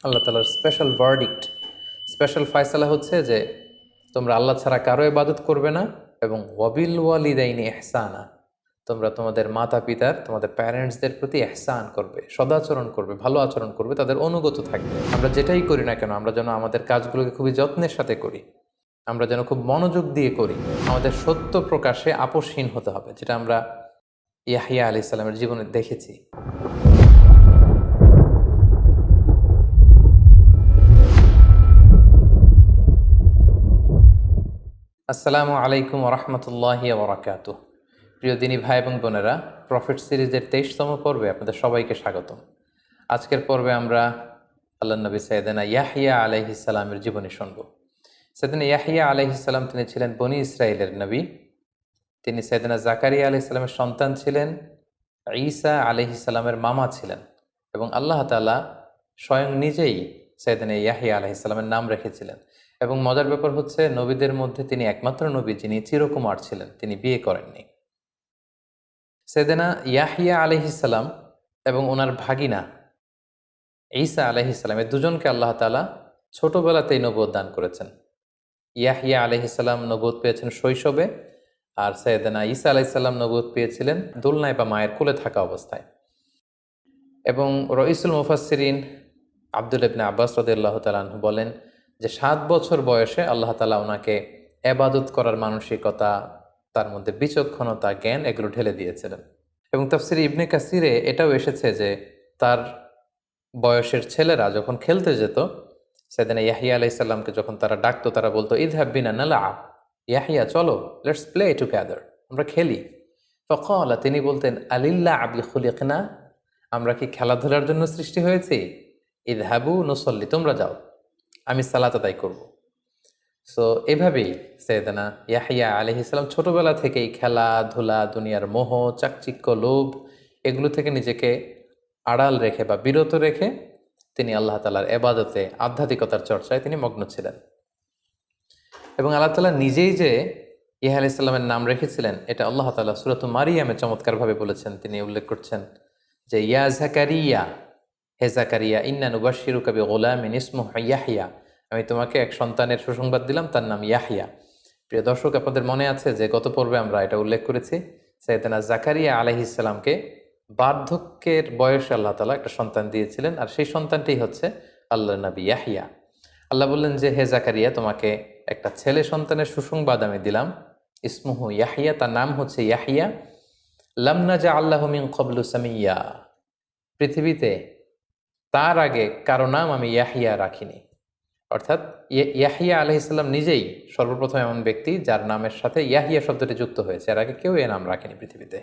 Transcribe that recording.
আল্লাহ তাআলার special verdict, special ফয়সালা হচ্ছে যে তোমরা আল্লাহ ছাড়া কারো ইবাদত করবে না এবং ওয়াবিল ওয়ালিদাইনি ইহসানা, তোমরা তোমাদের মাতা পিতার, তোমাদের প্যারেন্টসদের প্রতি ইহসান করবে, সদাচরণ করবে, ভালো আচরণ করবে, তাদের অনুগত থাকবে। আমরা যেটাই করি না কেন আমরা যেন আমাদের কাজগুলোকে খুবই যত্নের সাথে করি, আমরা যেন খুব মনোযোগ দিয়ে করি। আমাদের সত্য প্রকাশে আপোষহীন হতে হবে, যেটা আমরা ইয়াহিয়া আলাইহিস সালামের জীবনে দেখেছি। আসসালামু আলাইকুম রহমতুল্লাহি ওবরাকাতুহ। প্রিয় দিনী ভাই এবং বোনেরা, প্রফিট সিরিজের 23তম পর্বে আপনাদের সবাইকে স্বাগতম। আজকের পর্বে আমরা আল্লাহ নবী সাইয়েদনা ইয়াহিয়া আলাইহিস সালামের জীবনী শুনব। সাইয়েদনা ইয়াহিয়া আলাইহিস সালাম তিনি ছিলেন বনি ইসরাইলের নবী। তিনি সাইয়েদনা জাকারিয়া আলাইহিস সালামের সন্তান ছিলেন, ঈসা আলাইহিস সালামের মামা ছিলেন এবং আল্লাহ তাআলা স্বয়ং নিজেই সাইয়েদনা ইয়াহিয়া আলাইহিস সালামের নাম রেখেছিলেন। এবং মজার ব্যাপার হচ্ছে, নবীদের মধ্যে তিনি একমাত্র নবী যিনি চিরকুমার ছিলেন, তিনি বিয়ে করেননি। সাইয়েদনা ইয়াহিয়া আলাইহিস সালাম এবং ওনার ভাগিনা ঈসা আলাইহিস সালাম, এই দুজনকে আল্লাহ তাআলা ছোটবেলাতেই নবুয়ত দান করেছেন। ইয়াহিয়া আলাইহিস সালাম নবুয়ত পেয়েছেন শৈশবে, আর সাইয়েদনা ঈসা আলাইহিস সালাম নবুয়ত পেয়েছিলেন দোলনায় বা মায়ের কোলে থাকা অবস্থায়। এবং রইসুল মুফাসসিরিন আব্দুল্লাহ ইবনে আব্বাস রাদিয়াল্লাহু তাআলা আনহু বলেন যে 7 বছর বয়সে আল্লাহ তাআলা ওনাকে ইবাদত করার মানসিকতা, তার মধ্যে বিচক্ষণতা, জ্ঞান এগুলো ঢেলে দিয়েছিলেন। এবং তাফসিরে ইবনে কাসিরে এটাও এসেছে যে তার বয়সের ছেলেরা যখন খেলতে যেত, সাইয়েদনা ইয়াহিয়া আলাইহিস সালামকে যখন তারা ডাকতো, তারা বলতো ইযহাব বিনা নালআব, ইয়াহিয়া চলো, লেটস প্লে টুগেদার, আমরা খেলি। ফাকালা, তিনি বলতেন আলিল্লাহি খুলিকনা, আমরা কি খেলাধুলার জন্য সৃষ্টি হয়েছি? ইযহাবু নুসাল্লি, তোমরা যাও, আমি সালাত আদায় করব। সো এভাবেই সাইয়েদনা ইয়াহিয়া আলাইহিস সালাম ছোটবেলা থেকেই খেলাধুলা, দুনিয়ার মোহ, চাকচিক্য, লোভ এগুলো থেকে নিজেকে আড়াল রেখে বা বিরত রেখে তিনি আল্লাহ তাআলার ইবাদতে, আধ্যাত্মিকতার চর্চায় তিনি মগ্ন ছিলেন। এবং আল্লাহ তাআলা নিজেই যে ইয়াহিয়া আলাইহিস সালামের নাম রেখেছিলেন, এটা আল্লাহ তাআলা সূরাত মারিয়ামে চমৎকারভাবে বলেছেন। তিনি উল্লেখ করছেন যে ইয়া জাকারিয়া, হে জাকারিয়া, ইন্না নুবাশশিরুকা বিগুলামিন ইসমুহু ইয়াহইয়া, আমি তোমাকে এক সন্তানের সুসংবাদ দিলাম, তার নাম ইয়াহইয়া। প্রিয় দর্শক, আপনাদের মনে আছে যে গত পর্বে আমরা এটা উল্লেখ করেছি, সাইয়েদনা জাকারিয়া আলাইহিস সালামকে বার্ধক্যের বয়সে আল্লাহ তাআলা একটা সন্তান দিয়েছিলেন, আর সেই সন্তানটি হচ্ছে আল্লাহর নবী ইয়াহইয়া। আল্লাহ বললেন যে হে জাকারিয়া, তোমাকে একটা ছেলে সন্তানের সুসংবাদ আমি দিলাম, ইসমুহু ইয়াহইয়া, তার নাম হচ্ছে ইয়াহইয়া। লাম নাজআল্লাহু মিন ক্বাবলু সামিয়্যা, পৃথিবীতে তার আগে কারো নাম আমি ইয়াহিয়া রাখিনি। অর্থাৎ ইয়াহিয়া আলাইহিস সালাম নিজেই সর্বপ্রথম এমন ব্যক্তি যার নামের সাথে ইয়াহিয়া শব্দটি যুক্ত হয়েছে, এর আগে কেউ এ নাম রাখেনি পৃথিবীতে।